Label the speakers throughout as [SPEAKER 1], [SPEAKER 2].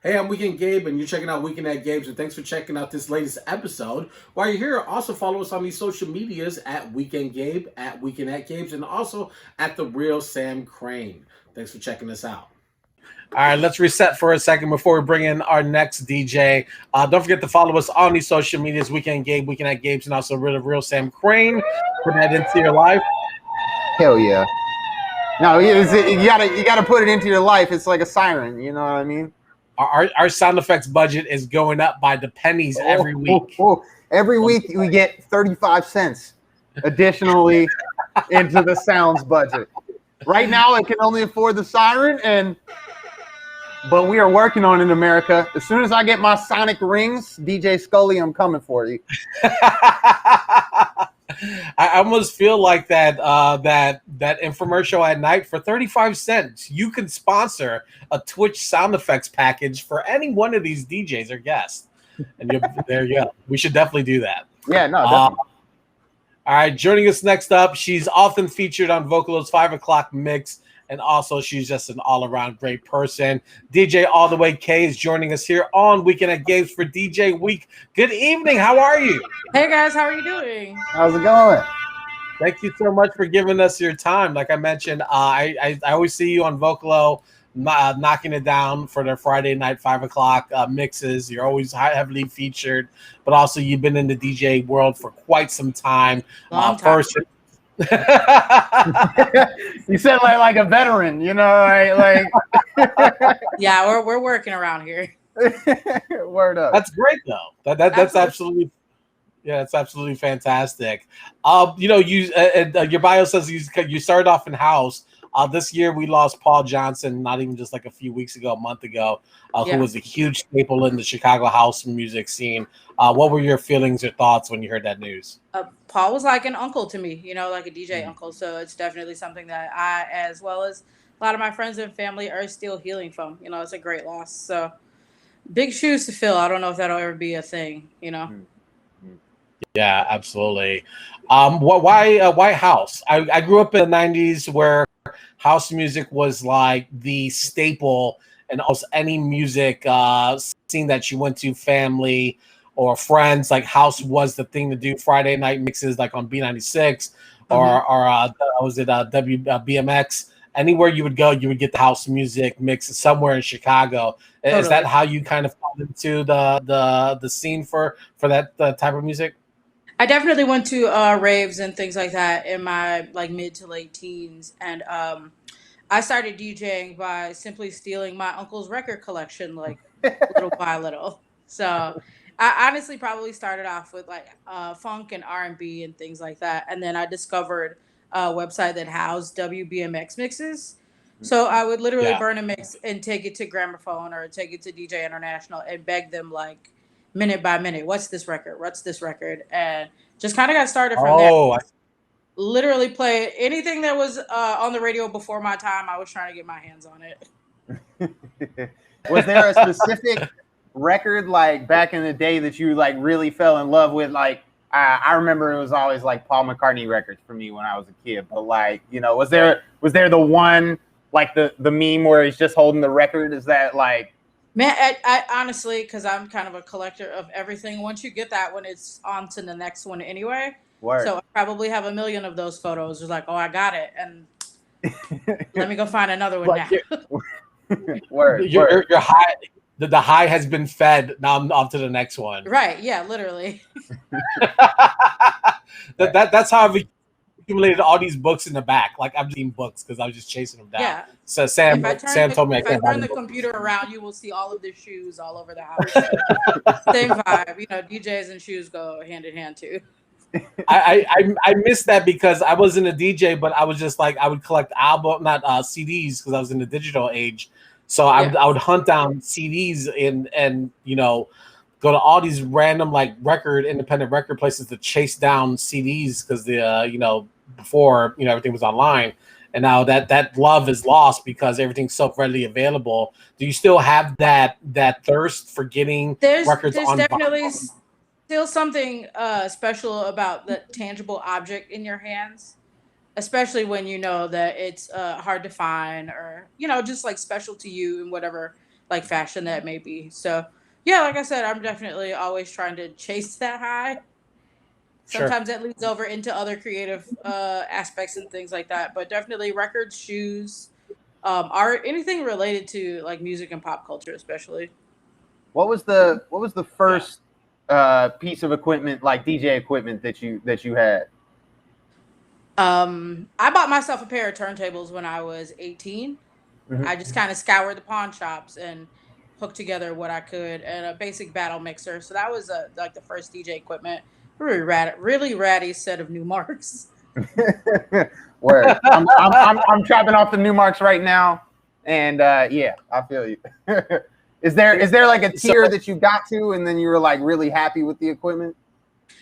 [SPEAKER 1] Hey, I'm Weekend Gabe, and you're checking out Weekend at Gabe's, and thanks for checking out this latest episode. While you're here, also follow us on these social medias at Weekend Gabe, at Weekend at Gabe's, and also at The Real Sam Crane. Thanks for checking us out.
[SPEAKER 2] All right, let's reset for a second before we bring in our next DJ. Don't forget to follow us on these social medias, Weekend Gabe, Weekend at Gabe's, and also Real Sam Crane. Put that into your life.
[SPEAKER 3] Hell yeah. No, you gotta put it into your life. It's like a siren, you know what I mean?
[SPEAKER 2] Our sound effects budget is going up by the pennies every week.
[SPEAKER 3] Every week we get 35 cents additionally into the sounds budget. Right now I can only afford the siren, but we are working on it in America. As soon as I get my sonic rings, DJ Scully, I'm coming for you.
[SPEAKER 2] I almost feel like that infomercial at night for 35 cents. You can sponsor a Twitch sound effects package for any one of these DJs or guests. And there you go. We should definitely do that.
[SPEAKER 3] Yeah, no, definitely.
[SPEAKER 2] All right, joining us next up, she's often featured on Vocalo's 5 o'clock mix, and also she's just an all-around great person. DJ All The Way K is joining us here on Weekend at Games for DJ Week. Good evening. How are you?
[SPEAKER 4] Hey, guys. How are you doing?
[SPEAKER 3] How's it going?
[SPEAKER 2] Thank you so much for giving us your time. Like I mentioned, I always see you on Vocalo knocking it down for their Friday night 5 o'clock mixes. You're always heavily featured, but also you've been in the DJ world for quite some time.
[SPEAKER 4] Long time.
[SPEAKER 3] You said like a veteran, you know, like
[SPEAKER 4] yeah, we're working around here.
[SPEAKER 3] Word up.
[SPEAKER 2] That's great though. That's absolutely. Yeah, it's absolutely fantastic. Your bio says you started off in house. This year we lost Paul Johnson, not even just like a few weeks ago, a month ago, who was a huge staple in the Chicago house music scene. What were your feelings or thoughts when you heard that news?
[SPEAKER 4] Paul was like an uncle to me, like a DJ uncle. So it's definitely something that I, as well as a lot of my friends and family, are still healing from. It's a great loss. So big shoes to fill. I don't know if that'll ever be a thing,
[SPEAKER 2] Yeah, absolutely. Why house? I grew up in the 90s where house music was like the staple in almost any music scene that you went to, family or friends. Like house was the thing to do. Friday night mixes like on B96 or was it BMX? Anywhere you would go, you would get the house music mix somewhere in Chicago. Totally. Is that how you kind of fell into the scene for that type of music?
[SPEAKER 4] I definitely went to raves and things like that in my mid to late teens, and I started DJing by simply stealing my uncle's record collection, little by little. So I honestly probably started off with funk and R&B and things like that, and then I discovered a website that housed WBMX mixes. So I would literally burn a mix and take it to Gramophone or take it to DJ International and beg them minute by minute, what's this record, and just kind of got started from there. Literally play anything that was on the radio before my time. I was trying to get my hands on it.
[SPEAKER 3] Was there a specific record back in the day that you really fell in love with? I remember it was always Paul McCartney records for me when I was a kid, but was there the one the meme where he's just holding the record? Is that
[SPEAKER 4] Man, I honestly, because I'm kind of a collector of everything, once you get that one, it's on to the next one anyway.
[SPEAKER 3] Word. So
[SPEAKER 4] I probably have a million of those photos. It's I got it, and let me go find another one now.
[SPEAKER 2] Word. Your high, the high has been fed. Now I'm on to the next one.
[SPEAKER 4] Right? Yeah, literally.
[SPEAKER 2] That's how I've accumulated all these books in the back. I'm reading books because I was just chasing them down.
[SPEAKER 4] Yeah.
[SPEAKER 2] So Sam told me I can't.
[SPEAKER 4] If I turn the computer around, you will see all of the shoes all over the house. Same vibe. DJs and shoes go hand in hand too.
[SPEAKER 2] I missed that because I wasn't a DJ, but I was just I would collect CDs because I was in the digital age. So I would hunt down CDs and go to all these random independent record places to chase down CDs because before everything was online, and now that love is lost because everything's so readily available. Do you still have that thirst for getting records on?
[SPEAKER 4] There's definitely still something special about the tangible object in your hands, especially when you know that it's hard to find or just special to you in whatever like fashion that may be. So yeah, like I said, I'm definitely always trying to chase that high.
[SPEAKER 2] Sure.
[SPEAKER 4] Sometimes that leads over into other creative aspects and things like that. But definitely records, shoes, art, anything related to like music and pop culture, especially.
[SPEAKER 3] What was the first piece of equipment, like DJ equipment, that you had?
[SPEAKER 4] I bought myself a pair of turntables when I was 18.
[SPEAKER 3] Mhm.
[SPEAKER 4] I just kind of scoured the pawn shops and hooked together what I could, and a basic battle mixer. So that was like the first DJ equipment. Really ratty set of new marks.
[SPEAKER 3] Word. I'm chopping off the new marks right now, and yeah, I feel you. Is there like a
[SPEAKER 2] So,
[SPEAKER 3] tier that you got to, and then you were like really happy with the equipment?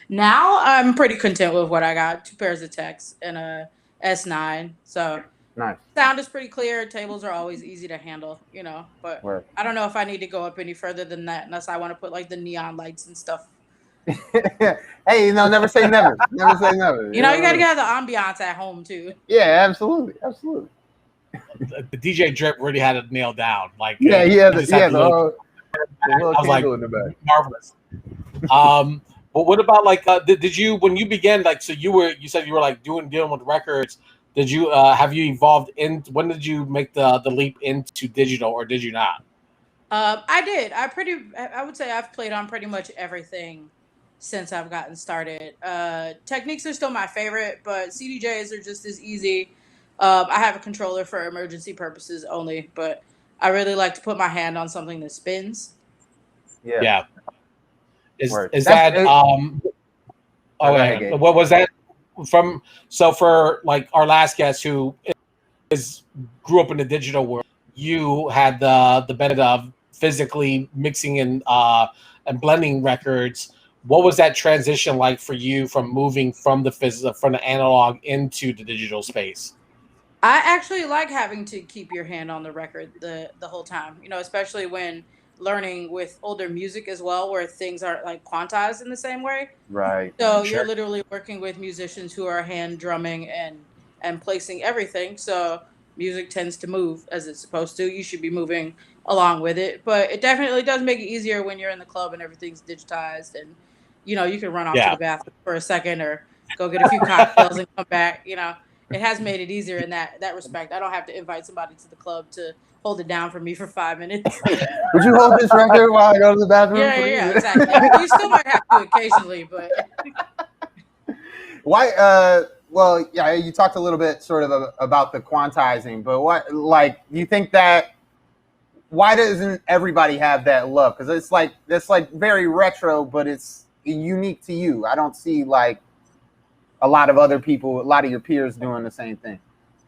[SPEAKER 4] Now I'm pretty content with what I got. Two pairs of techs and a S9. So
[SPEAKER 3] Nice.
[SPEAKER 4] sound is pretty clear. Tables are always easy to handle, but
[SPEAKER 3] Word.
[SPEAKER 4] I don't know if I need to go up any further than that unless I want to put like the neon lights and stuff.
[SPEAKER 3] Hey, never say never. Never say never.
[SPEAKER 4] You got to get the ambiance at home too.
[SPEAKER 3] Yeah, absolutely.
[SPEAKER 2] the DJ Drip really had it nailed down. Like,
[SPEAKER 3] Yeah,
[SPEAKER 2] he
[SPEAKER 3] yeah,
[SPEAKER 2] just had the little,
[SPEAKER 3] the little
[SPEAKER 2] I was like,
[SPEAKER 3] candle in the back.
[SPEAKER 2] marvelous. But what about like, did you, when you began, like, so you said you were like dealing with records. Did you have you evolved in? When did you make the leap into digital, or did you not?
[SPEAKER 4] I did. I would say I've played on pretty much everything since I've gotten started. Techniques are still my favorite, but CDJs are just as easy. I have a controller for emergency purposes only, but I really like to put my hand on something that spins.
[SPEAKER 3] Yeah.
[SPEAKER 2] Yeah.
[SPEAKER 3] Word.
[SPEAKER 2] Is
[SPEAKER 3] That's
[SPEAKER 2] that
[SPEAKER 3] go ahead,
[SPEAKER 2] yeah.
[SPEAKER 3] Gabe.
[SPEAKER 2] What was that from? So for like our last guest who grew up in the digital world, you had the benefit of physically mixing and blending records. What was that transition like for you from moving from the analog into the digital space?
[SPEAKER 4] I actually like having to keep your hand on the record the whole time, especially when learning with older music as well, where things aren't like quantized in the same way.
[SPEAKER 3] Right.
[SPEAKER 4] So you're
[SPEAKER 2] Sure.
[SPEAKER 4] literally working with musicians who are hand drumming and placing everything. So music tends to move as it's supposed to. You should be moving along with it, but it definitely does make it easier when you're in the club and everything's digitized, and you can run off to
[SPEAKER 2] Yeah.
[SPEAKER 4] the bathroom for a second or go get a few cocktails and come back. It has made it easier in that respect. I don't have to invite somebody to the club to hold it down for me for 5 minutes.
[SPEAKER 3] Would you hold this record while I go to the bathroom?
[SPEAKER 4] Yeah, exactly. I mean, you still might have to occasionally, but
[SPEAKER 3] Why? Well, yeah, you talked a little bit sort of about the quantizing, but you think that why doesn't everybody have that love? Because that's like very retro, but it's unique to you. I don't see like a lot of other people, a lot of your peers doing the same thing.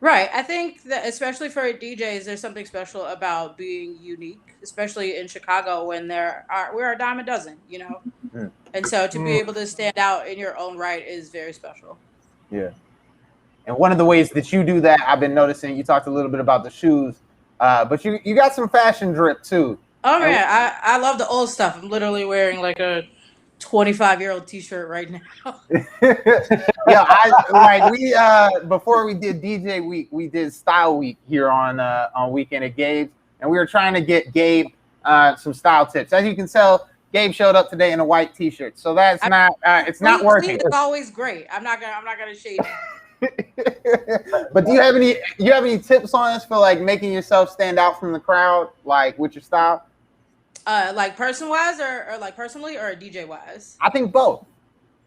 [SPEAKER 4] right. I think that especially for DJs, there's something special about being unique, especially in Chicago when we're a dime a dozen.
[SPEAKER 3] Mm.
[SPEAKER 4] And so to be able to stand out in your own right is very special.
[SPEAKER 3] Yeah. And one of the ways that you do that, I've been noticing, you talked a little bit about the shoes, but you got some fashion drip too.
[SPEAKER 4] Oh
[SPEAKER 3] And
[SPEAKER 4] man, I love the old stuff. I'm literally wearing like a 25-year-old t-shirt right now.
[SPEAKER 3] yeah, we before we did DJ week, we did style week here on Weekend at Gabe's, and we were trying to get Gabe some style tips. As you can tell, Gabe showed up today in a white t-shirt, so that's it's not working.
[SPEAKER 4] It's always great. I'm not gonna shade you.
[SPEAKER 3] But do you have any tips on us for like making yourself stand out from the crowd, like with your style?
[SPEAKER 4] Like person wise or like personally or DJ wise?
[SPEAKER 3] I think both,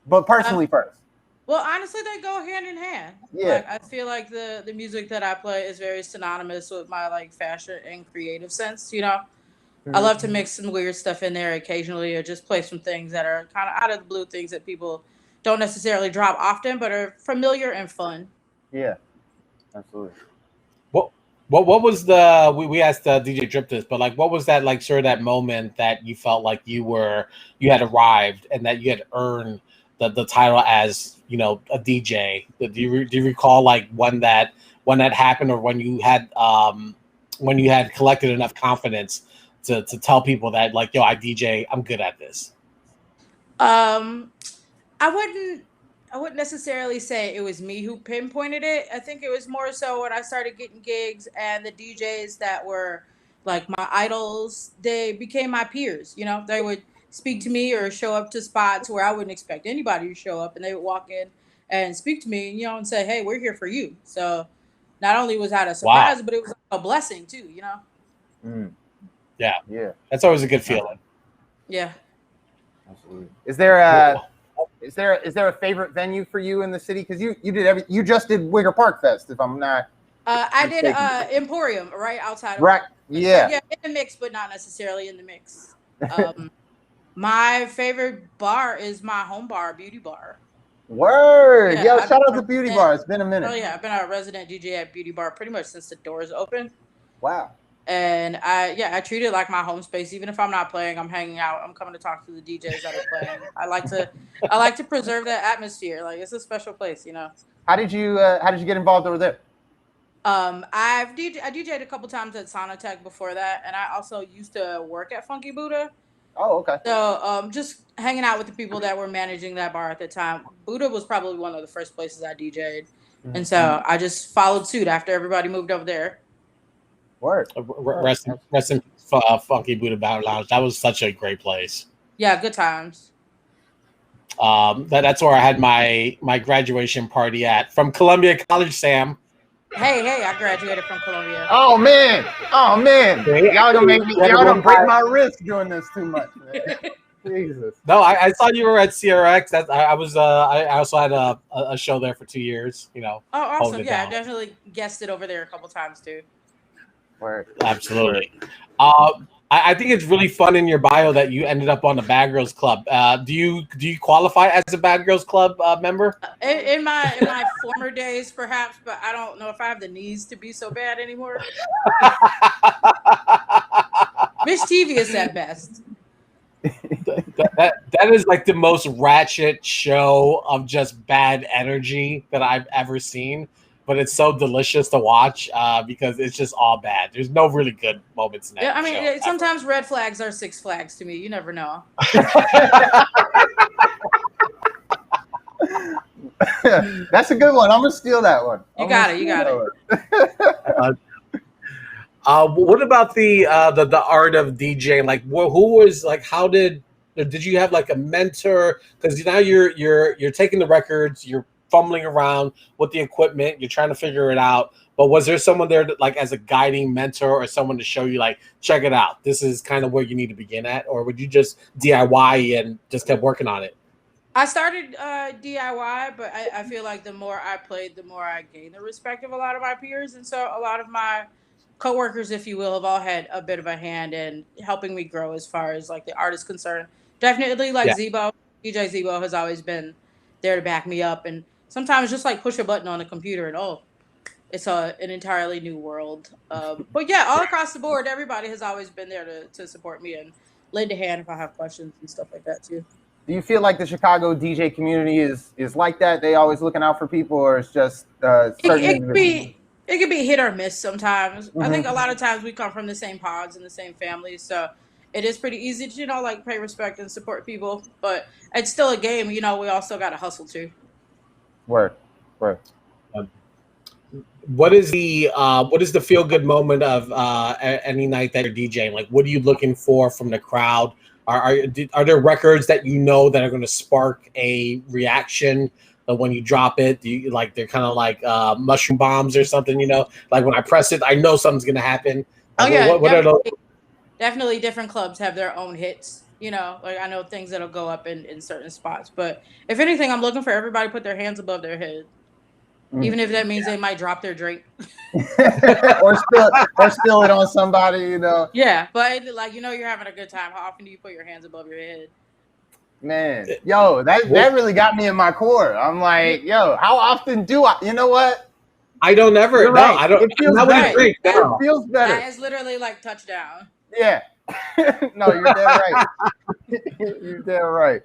[SPEAKER 3] but personally first.
[SPEAKER 4] Well, honestly, they go hand in hand.
[SPEAKER 3] Yeah.
[SPEAKER 4] Like I feel like the music that I play is very synonymous with my like fashion and creative sense. I love to mix some weird stuff in there occasionally, or just play some things that are kind of out of the blue, things that people don't necessarily drop often, but are familiar and fun.
[SPEAKER 3] Yeah, absolutely.
[SPEAKER 2] What was we asked DJ Drip this, but like what was that like sort of that moment that you felt like you had arrived and that you had earned the title as a DJ? Do you recall like when that happened, or when you had collected enough confidence to tell people that like, yo, I DJ, I'm good at this?
[SPEAKER 4] I wouldn't necessarily say it was me who pinpointed it. I think it was more so when I started getting gigs and the DJs that were like my idols, they became my peers. You know, they would speak to me or show up to spots where I wouldn't expect anybody to show up, and they would walk in and speak to me, you know, and say, "Hey, we're here for you." So not only was that a
[SPEAKER 2] Wow.
[SPEAKER 4] surprise, but it was a blessing too. You know.
[SPEAKER 3] Mm,
[SPEAKER 2] Yeah.
[SPEAKER 3] yeah,
[SPEAKER 2] That's always a good feeling.
[SPEAKER 4] Yeah.
[SPEAKER 3] absolutely. Is there a favorite venue for you in the city? Because you just did Wigger Park Fest, if I'm not
[SPEAKER 4] I did
[SPEAKER 3] mistaken.
[SPEAKER 4] Emporium right outside of
[SPEAKER 3] Right.
[SPEAKER 4] So
[SPEAKER 3] Yeah.
[SPEAKER 4] yeah, in the mix, but not necessarily in the mix. My favorite bar is my home bar, Beauty Bar.
[SPEAKER 3] Word.
[SPEAKER 4] Yeah,
[SPEAKER 3] Yo,
[SPEAKER 4] I've
[SPEAKER 3] shout
[SPEAKER 4] been
[SPEAKER 3] out
[SPEAKER 4] a
[SPEAKER 3] to Beauty
[SPEAKER 4] resident.
[SPEAKER 3] Bar. It's been a minute.
[SPEAKER 4] Oh yeah, I've been a resident DJ at Beauty Bar pretty much since the doors open.
[SPEAKER 3] Wow.
[SPEAKER 4] And I treat it like my home space. Even if I'm not playing, I'm hanging out. I'm coming to talk to the DJs that are playing. I like to preserve that atmosphere. Like it's a special place, you know.
[SPEAKER 3] How did you get involved over there?
[SPEAKER 4] I DJ'd a couple times at Sonotech before that, and I also used to work at Funky Buddha.
[SPEAKER 3] Oh, okay.
[SPEAKER 4] So just hanging out with the people that were managing that bar at the time. Buddha was probably one of the first places I DJ'd, and so I just followed suit after everybody moved over there.
[SPEAKER 3] Word.
[SPEAKER 2] Rest in Funky Buddha Battle Lounge. That was such a great place.
[SPEAKER 4] Yeah, good times.
[SPEAKER 2] That's where I had my graduation party at from Columbia College, Sam.
[SPEAKER 4] Hey, I graduated from Columbia.
[SPEAKER 3] Oh man. Y'all gonna make me. Y'all gonna break my wrist doing this too much, man. Jesus.
[SPEAKER 2] No, I saw you were at CRX. I was. I also had a show there for 2 years. You know.
[SPEAKER 4] Oh, awesome!
[SPEAKER 2] holding it
[SPEAKER 4] Yeah, I
[SPEAKER 2] down.
[SPEAKER 4] definitely guested over there a couple times too.
[SPEAKER 3] Word.
[SPEAKER 2] Absolutely. I think it's really fun in your bio that you ended up on the Bad Girls Club. Do you qualify as a Bad Girls Club member?
[SPEAKER 4] In my former days, perhaps, but I don't know if I have the knees to be so bad anymore. Mischievous at best.
[SPEAKER 2] that is like the most ratchet show of just bad energy that I've ever seen. But it's so delicious to watch because it's just all bad. There's no really good moments in that.
[SPEAKER 4] Yeah, I mean,
[SPEAKER 2] show,
[SPEAKER 4] sometimes red flags are Six Flags to me. You never know.
[SPEAKER 3] That's a good one. I'm gonna steal that one.
[SPEAKER 4] You got it.
[SPEAKER 2] What about the art of DJing? Like, who was like? How did you have like a mentor? Because now you're taking the records, you're fumbling around with the equipment, you're trying to figure it out. But was there someone there that, like, as a guiding mentor or someone to show you, like, check it out, this is kind of where you need to begin at, or would you just DIY and just kept working on it?
[SPEAKER 4] I started DIY, but I feel like the more I played, the more I gained the respect of a lot of my peers, and so a lot of my coworkers, if you will, have all had a bit of a hand in helping me grow as far as like the art is concerned. Definitely, like
[SPEAKER 2] Yeah.
[SPEAKER 4] Zebo, DJ Zebo has always been there to back me up, and sometimes just like push a button on the computer and it's an entirely new world. But yeah, all across the board, everybody has always been there to support me and lend a hand if I have questions and stuff like that too.
[SPEAKER 3] Do you feel like the Chicago DJ community is like that? They always looking out for people, or it's just
[SPEAKER 4] it could be hit or miss sometimes. I think a lot of times we come from the same pods and the same families, so it is pretty easy to like pay respect and support people. But it's still a game, we also got to hustle too.
[SPEAKER 3] Word.
[SPEAKER 2] What is the feel good moment of any night that you're DJing? Like, what are you looking for from the crowd? Are there records that that are going to spark a reaction when you drop it? Do you like they're kind of like mushroom bombs or something? Like when I press it, I know something's going to happen.
[SPEAKER 4] Oh yeah,
[SPEAKER 2] what are those?
[SPEAKER 4] Definitely different clubs have their own hits. Like I know things that'll go up in certain spots, but if anything, I'm looking for everybody to put their hands above their head. Even if that means they might drop their drink.
[SPEAKER 3] or spill it on somebody,
[SPEAKER 4] Yeah, but like you're having a good time. How often do you put your hands above your head?
[SPEAKER 3] Man, yo, that really got me in my core. I'm like, yo, how often do I? You know what?
[SPEAKER 2] I don't ever.
[SPEAKER 3] You're right.
[SPEAKER 2] I don't.
[SPEAKER 3] It feels better. It feels better.
[SPEAKER 4] That is literally like touchdown.
[SPEAKER 3] Yeah. No, you're dead right. You're dead right.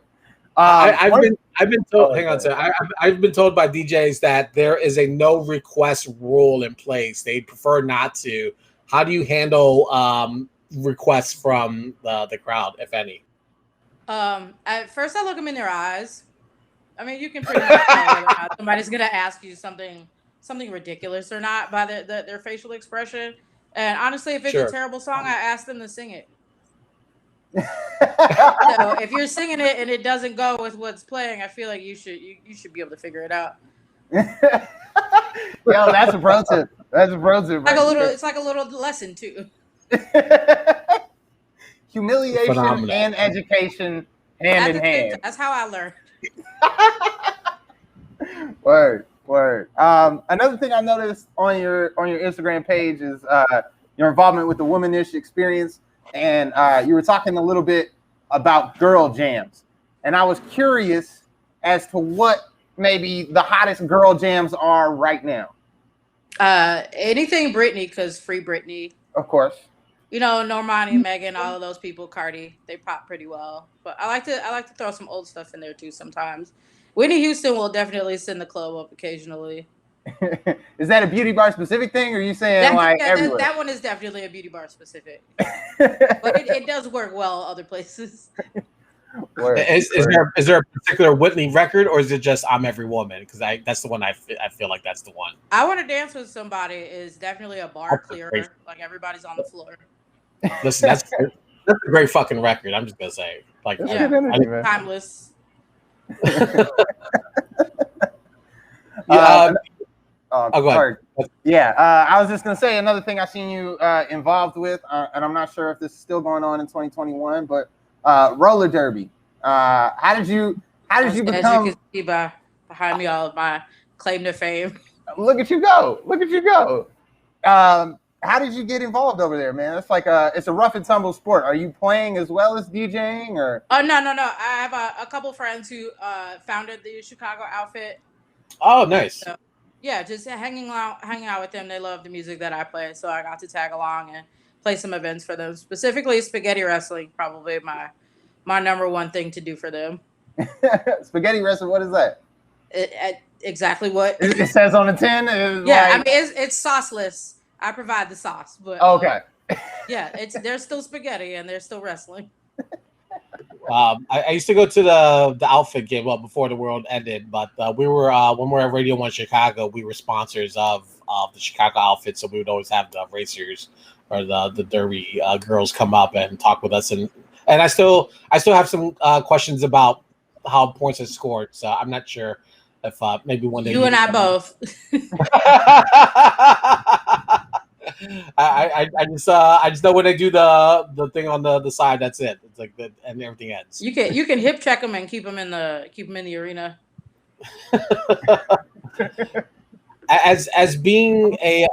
[SPEAKER 2] I've been told. Hang on, sir. I've been told by DJs that there is a no request rule in place. They prefer not to. How do you handle requests from the crowd, if any?
[SPEAKER 4] At first, I look them in their eyes. I mean, you can pretty much tell whether or not somebody's gonna ask you something ridiculous or not by their facial expression. And honestly, if it's
[SPEAKER 2] Sure.
[SPEAKER 4] a terrible song, I ask them to sing it. So if you're singing it and it doesn't go with what's playing, I feel like you should be able to figure it out.
[SPEAKER 3] Yo, that's a pro tip. That's a pro tip.
[SPEAKER 4] Like a little, it's like a little lesson too.
[SPEAKER 3] Humiliation
[SPEAKER 2] Phenomenal.
[SPEAKER 3] and education hand in hand.
[SPEAKER 4] That's how I learned.
[SPEAKER 3] Word. Another thing I noticed on your Instagram page is your involvement with the Womanish experience, and you were talking a little bit about girl jams, and I was curious as to what maybe the hottest girl jams are right now.
[SPEAKER 4] Anything Britney, because free Britney.
[SPEAKER 3] Of course.
[SPEAKER 4] You know, Normani, Megan, all of those people, Cardi, they pop pretty well. But I like to throw some old stuff in there too sometimes. Whitney Houston will definitely send the club up occasionally.
[SPEAKER 3] Is that a beauty bar specific thing, or are you saying everywhere?
[SPEAKER 4] That one is definitely a beauty bar specific. But it does work well other places.
[SPEAKER 2] Is there a particular Whitney record, or is it just "I'm Every Woman"? Because that's the one I feel like that's the one.
[SPEAKER 4] I Want to Dance with Somebody is definitely a bar clearer. Like everybody's on the floor.
[SPEAKER 2] Listen, that's a great fucking record. I'm just gonna say, like,
[SPEAKER 4] Timeless.
[SPEAKER 3] Go ahead. Yeah, I was just gonna say another thing I seen you involved with, and I'm not sure if this is still going on in 2021, but roller derby. How did you become?
[SPEAKER 4] As you can see behind me, all of my claim to fame.
[SPEAKER 3] Look at you go! How did you get involved over there, man? It's like it's a rough and tumble sport. Are you playing as well as DJing, or?
[SPEAKER 4] Oh no! I have a couple friends who founded the Chicago outfit.
[SPEAKER 2] Oh, nice. So,
[SPEAKER 4] yeah, just hanging out with them. They love the music that I play, so I got to tag along and play some events for them. Specifically, spaghetti wrestling, probably my number one thing to do for them.
[SPEAKER 3] Spaghetti wrestling, what is that?
[SPEAKER 4] Exactly what
[SPEAKER 3] it says on the tin.
[SPEAKER 4] Yeah, I mean it's sauceless. I provide the sauce, but
[SPEAKER 3] okay.
[SPEAKER 4] Yeah, there's still spaghetti and there's still wrestling.
[SPEAKER 2] I used to go to the outfit game before the world ended, but we were when we were at Radio 1 Chicago, we were sponsors of the Chicago outfit, so we would always have the racers or the derby girls come up and talk with us, and I still have some questions about how points are scored, so I'm not sure if maybe one day
[SPEAKER 4] you and I both.
[SPEAKER 2] I just know when they do the thing on the side, that's it. It's like that, and everything ends.
[SPEAKER 4] You can hip check them and keep them in the arena.
[SPEAKER 2] As being a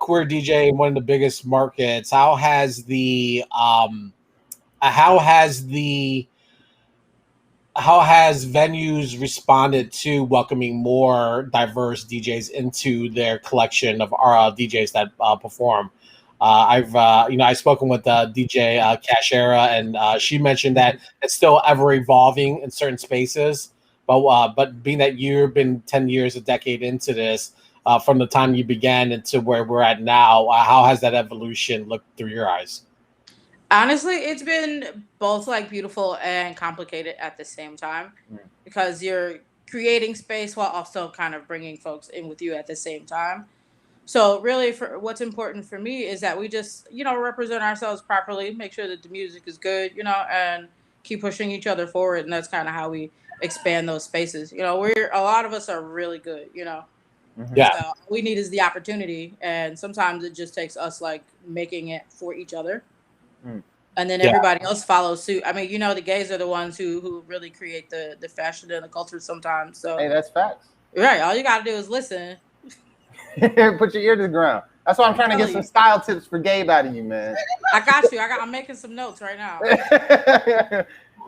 [SPEAKER 2] queer DJ in one of the biggest markets, how has venues responded to welcoming more diverse DJs into their collection of DJs that perform? I've spoken with DJ Cashera, and she mentioned that it's still ever evolving in certain spaces. But being that you've been 10 years, a decade into this, from the time you began into where we're at now, how has that evolution looked through your eyes?
[SPEAKER 4] Honestly, it's been both like beautiful and complicated at the same time, because you're creating space while also kind of bringing folks in with you at the same time. So really, for what's important for me is that we just, represent ourselves properly, make sure that the music is good, and keep pushing each other forward. And that's kind of how we expand those spaces. A lot of us are really good, Yeah. So all we need is the opportunity. And sometimes it just takes us like making it for each other. And then everybody else follows suit. I mean, the gays are the ones who really create the fashion and the culture sometimes. So
[SPEAKER 3] hey, that's facts.
[SPEAKER 4] Right. All you got to do is listen.
[SPEAKER 3] Put your ear to the ground. That's why I'm trying to get some style tips for Gabe out of you, man.
[SPEAKER 4] I got you. I'm making some notes right now.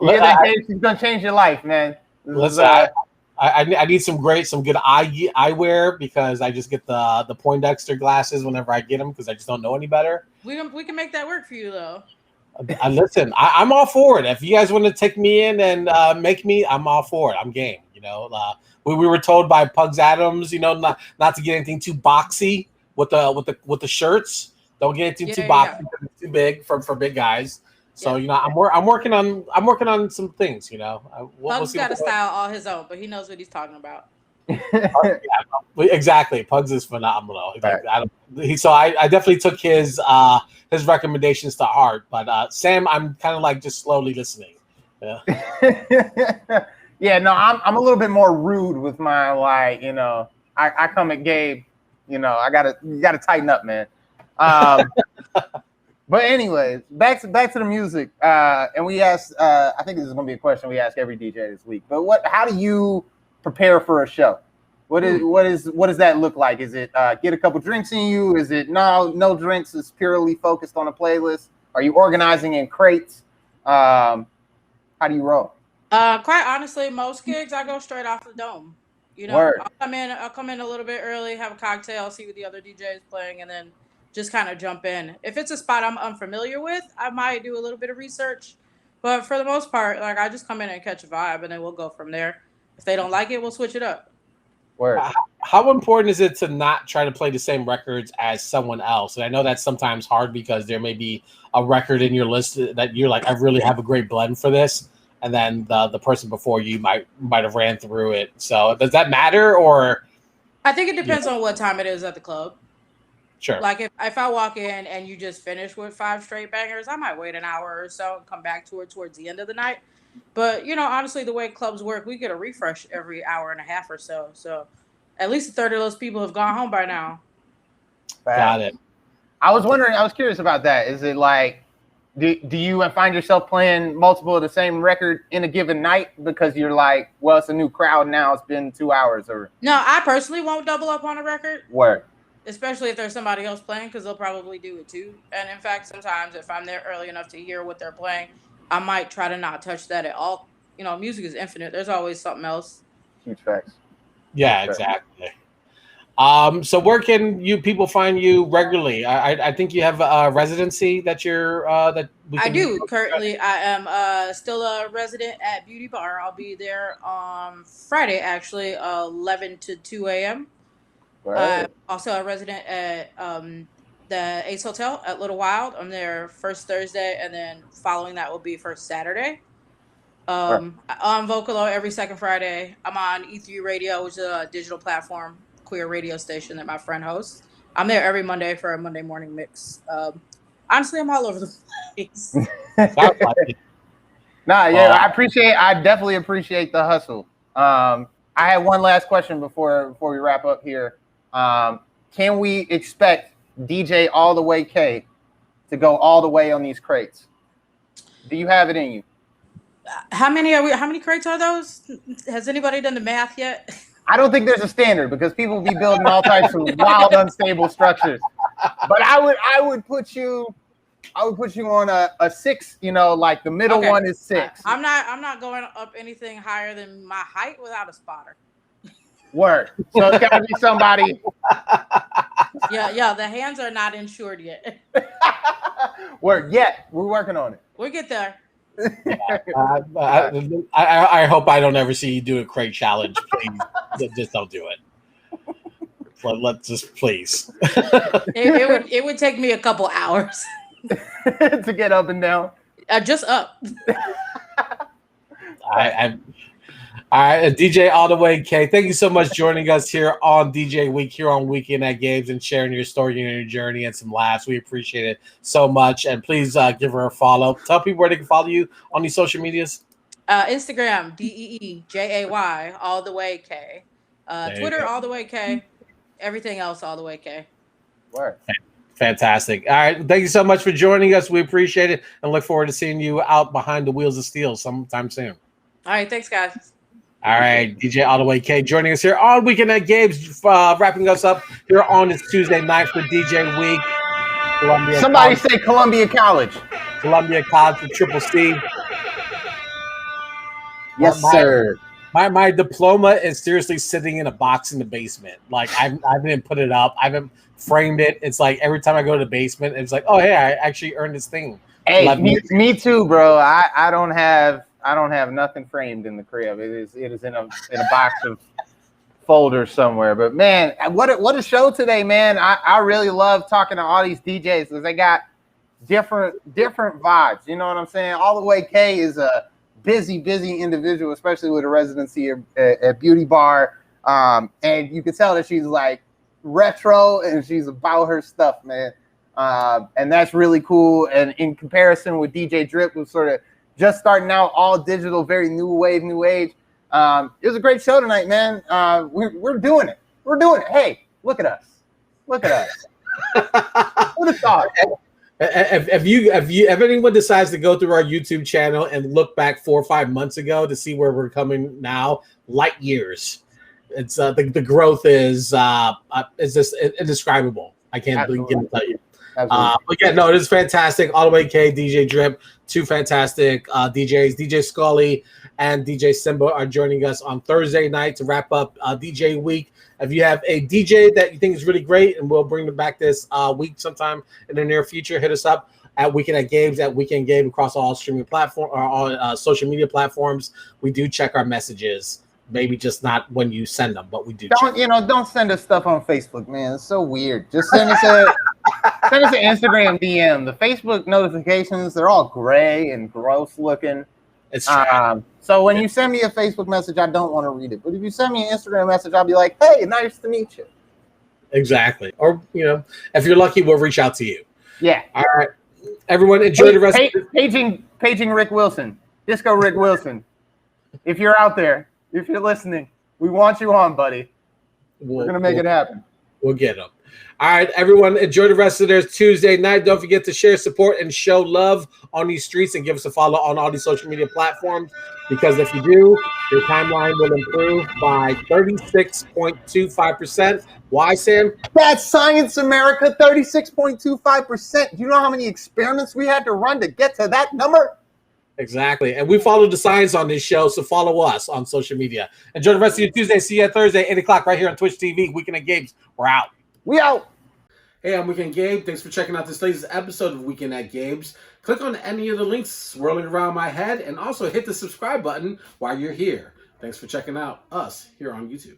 [SPEAKER 3] He's gonna change your life, man.
[SPEAKER 2] Listen, I need some good eyewear, because I just get the Poindexter glasses whenever I get them, because I just don't know any better.
[SPEAKER 4] We can make that work for you, though.
[SPEAKER 2] Listen, I'm all for it. If you guys want to take me in and make me, I'm all for it. I'm game. We were told by Pugs Adams, not to get anything too boxy with the shirts. Don't get anything too boxy, because it's too big for big guys. So I'm working on some things.
[SPEAKER 4] Pugs got a style all his own, but he knows what he's talking about.
[SPEAKER 2] Exactly. Pugs is phenomenal.
[SPEAKER 3] Right.
[SPEAKER 2] So I definitely took his recommendations to heart. But Sam, I'm kind of like just slowly listening. Yeah.
[SPEAKER 3] Yeah, no, I'm a little bit more rude with my I come at Gabe, you gotta tighten up, man. But anyways, back to the music. And we asked I think this is gonna be a question we ask every DJ this week. But how do you prepare for a show? What does that look like? Is it get a couple drinks in you? Is it no drinks? It's purely focused on a playlist? Are you organizing in crates? How do you roll?
[SPEAKER 4] Quite honestly, most gigs I go straight off the dome.
[SPEAKER 3] Word.
[SPEAKER 4] I'll come in a little bit early, have a cocktail, see what the other DJ is playing, and then just kind of jump in. If it's a spot I'm unfamiliar with, I might do a little bit of research. But for the most part, like I just come in and catch a vibe, and then we'll go from there. If they don't like it, we'll switch it up.
[SPEAKER 3] Word.
[SPEAKER 2] How important is it to not try to play the same records as someone else? And I know that's sometimes hard because there may be a record in your list that you're like, I really have a great blend for this, and then the person before you might have ran through it. So does that matter, or?
[SPEAKER 4] I think it depends on what time it is at the club.
[SPEAKER 2] Sure.
[SPEAKER 4] Like if I walk in and you just finish with 5 straight bangers, I might wait an hour or so and come back to it towards the end of the night. But honestly, the way clubs work, we get a refresh every hour and a half or so. So at least a third of those people have gone home by now.
[SPEAKER 2] Got it.
[SPEAKER 3] I was curious about that. Is it like, do you find yourself playing multiple of the same record in a given night because you're like, well, it's a new crowd now, it's been 2 hours? Or
[SPEAKER 4] no, I personally won't double up on a record.
[SPEAKER 3] Word.
[SPEAKER 4] Especially if there's somebody else playing, because they'll probably do it too. And in fact, sometimes if I'm there early enough to hear what they're playing, I might try to not touch that at all. Music is infinite. There's always something else.
[SPEAKER 3] Huge facts.
[SPEAKER 2] Yeah, exactly. So where can people find you regularly? I think you have a residency that you're that we can.
[SPEAKER 4] I do currently. I am still a resident at Beauty Bar. I'll be there on Friday, actually, 11 to 2 a.m.
[SPEAKER 3] Right.
[SPEAKER 4] Also a resident at the Ace Hotel at Little Wild. I'm there first Thursday, and then following that will be first Saturday. On Vocalo every second Friday. I'm on E3 Radio, which is a digital platform, queer radio station that my friend hosts. I'm there every Monday for a Monday morning mix. Honestly, I'm all over the place.
[SPEAKER 3] I definitely appreciate the hustle. I had one last question before we wrap up here. Can we expect DJ All the Way K to go all the way on these crates? Do you have it in you?
[SPEAKER 4] How many crates are those? Has anybody done the math yet?
[SPEAKER 3] I don't think there's a standard because people be building all types of wild, unstable structures. But I would put you on a 6. Like the middle one is 6.
[SPEAKER 4] I'm not going up anything higher than my height without a spotter.
[SPEAKER 3] Word. So it's gotta be somebody.
[SPEAKER 4] Yeah. The hands are not insured yet.
[SPEAKER 3] Word. Yet we're working on it.
[SPEAKER 4] We'll get there.
[SPEAKER 2] I hope I don't ever see you do a crate challenge. Please, just don't do it. Let's just please.
[SPEAKER 4] It would take me a couple hours
[SPEAKER 3] to get up and down.
[SPEAKER 4] Just up.
[SPEAKER 2] All right, DJ All the Way K, thank you so much for joining us here on DJ Week, here on Weekend at Gabe's, and sharing your story and your journey and some laughs. We appreciate it so much. And please give her a follow. Tell people where they can follow you on these social medias.
[SPEAKER 4] Instagram, DEEJAY, All the Way K. Twitter, All the Way K. Everything else, All the Way K.
[SPEAKER 3] Word.
[SPEAKER 2] Fantastic. All right. Thank you so much for joining us. We appreciate it and look forward to seeing you out behind the wheels of steel sometime soon.
[SPEAKER 4] All right. Thanks, guys.
[SPEAKER 2] All right, DJ All the Way K joining us here on Weekend at Gabe's, wrapping us up here on this Tuesday night for DJ Week.
[SPEAKER 3] Somebody say Columbia College.
[SPEAKER 2] Columbia College for Triple C.
[SPEAKER 3] Yes, sir.
[SPEAKER 2] My diploma is seriously sitting in a box in the basement. Like I didn't put it up. I haven't framed it. It's like every time I go to the basement, it's like, oh hey, I actually earned this thing.
[SPEAKER 3] Hey, me too, bro. I don't have nothing framed in the crib. It is in a box of folders somewhere. But man, what a show today, man. I really love talking to all these DJs because they got different vibes. You know what I'm saying? All the Way K is a busy individual, especially with a residency at Beauty Bar. And you can tell that she's like retro and she's about her stuff, man. And that's really cool. And in comparison with DJ Drip, who's sort of just starting out, all digital, very new wave, new age. It was a great show tonight, man. We're doing it. We're doing it. Hey, look at us. Look at us. Who would have thought?
[SPEAKER 2] If anyone decides to go through our YouTube channel and look back 4 or 5 months ago to see where we're coming now, light years. It's the growth is just indescribable. I can't begin to tell you. But yeah, no, it is fantastic. All the way K, DJ Drip, two fantastic DJs. DJ Scully and DJ Simba are joining us on Thursday night to wrap up DJ week. If you have a DJ that you think is really great, and we'll bring them back this week sometime in the near future, hit us up at Weekend at Gabe's, at Weekend Gabe across all streaming platform or all social media platforms. We do check our messages. Maybe just not when you send them, but we do.
[SPEAKER 3] Don't send us stuff on Facebook, man. It's so weird. Just send us an Instagram DM. The Facebook notifications, they're all gray and gross looking.
[SPEAKER 2] It's true.
[SPEAKER 3] So when you send me a Facebook message, I don't want to read it. But if you send me an Instagram message, I'll be like, hey, nice to meet you.
[SPEAKER 2] Exactly. Or, if you're lucky, we'll reach out to you.
[SPEAKER 3] Yeah.
[SPEAKER 2] All right. Everyone enjoy the rest of
[SPEAKER 3] Paging Rick Wilson. Disco Rick Wilson. If you're out there, if you're listening, we want you on, buddy. We're going to make it happen.
[SPEAKER 2] We'll get them. All right, everyone, enjoy the rest of their Tuesday night. Don't forget to share, support, and show love on these streets and give us a follow on all these social media platforms, because if you do, your timeline will improve by 36.25%. Why, Sam?
[SPEAKER 3] That's science, America, 36.25%. Do you know how many experiments we had to run to get to that number?
[SPEAKER 2] Exactly. And we follow the science on this show, so follow us on social media. Enjoy the rest of your Tuesday. See you at Thursday, 8 o'clock, right here on Twitch TV. Weekend at Gabe's. We're out.
[SPEAKER 3] We out.
[SPEAKER 1] Hey, I'm Weekend Gabe. Thanks for checking out this latest episode of Weekend at Gabe's. Click on any of the links swirling around my head, and also hit the subscribe button while you're here. Thanks for checking out us here on YouTube.